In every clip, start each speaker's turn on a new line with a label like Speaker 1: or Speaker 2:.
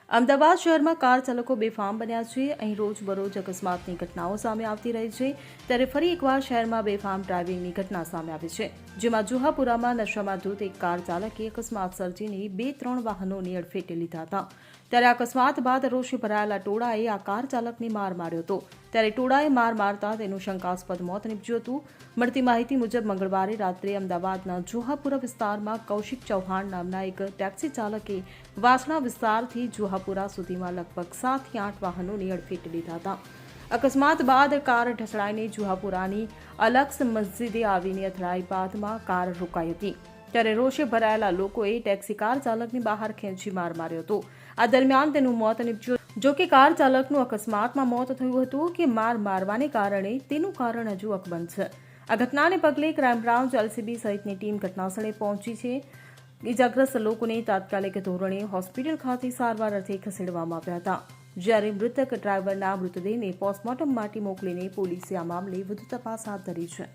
Speaker 1: અમદાવાદ શહેરમાં કાર ચાલકો બેફામ બન્યા છે। અહીં રોજબરોજ અકસ્માતની ઘટનાઓ સામે આવતી રહી છે, ત્યારે ફરી એકવાર શહેરમાં બેફામ ડ્રાઇવિંગની ઘટના સામે આવી છે, જેમાં જુહાપુરામાં નશામાં ધૂત એક કાર ચાલકે અકસ્માત સર્જીને 2-3 વાહનોની અડફેટે લીધા હતા। ત્યારે અકસ્માત બાદ રોષે ભરાયેલા ટોળાએ આ કાર ચાલકને માર માર્યો હતો। ત્યારે ટોળાએ માર મારતા તેનું શંકાસ્પદ મોત નીપજ્યું હતું। મળતી માહિતી મુજબ મંગળવારે રાત્રે અમદાવાદના જુહાપુરા વિસ્તારમાં કૌશિક ચૌહાણ નામના એક ટેક્સી ચાલકે વાસણા વિસ્તારથી જુહાપુરા સુધીમાં લગભગ 7 થી 8 વાહનોની અડફેટે લીધા હતા। અકસ્માત બાદ કાર ઢસડાઈને જુહાપુરાની અલક્સ મસ્જિદે આવીને અથડાઈ બાદમાં કાર રોકાઈ હતી। ત્યારે રોષે ભરાયેલા લોકોએ ટેક્સી કાર ચાલકની બહાર ખેંચી માર માર્યો હતો। આ દરમિયાન તેનું મોત નીપજ્યું। જો કે કાર ચાલકનું અકસ્માતમાં મોત થયું હતું કે માર મારવાને કારણે તેનું કારણ હજુ અકબંધ છે। આ ઘટનાને પગલે ક્રાઇમ બ્રાન્ચ એલસીબી સહિતની ટીમ ઘટનાસ્થળે પહોંચી છે। ઇજાગ્રસ્ત લોકોને તાત્કાલિક ધોરણે હોસ્પિટલ ખાતે સારવાર અર્થે ખસેડવામાં આવ્યા હતા, જ્યારે મૃતક ડ્રાઈવરના મૃતદેહને પોસ્ટમોર્ટમ માટે મોકલીને પોલીસે આ મામલે વધુ તપાસ હાથ ધરી છે।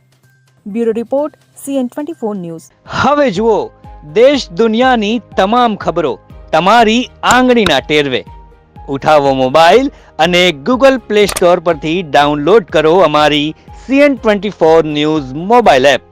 Speaker 2: Bureau report CN24 news.
Speaker 3: હવે જુઓ દેશ દુનિયાની તમામ ખબરો તમારી આંગળીના ટેરવે। ઉઠાવો મોબાઈલ અને ગૂગલ પ્લે સ્ટોર પરથી ડાઉનલોડ કરો અમારી CN24 ન્યૂઝ મોબાઈલ એપ।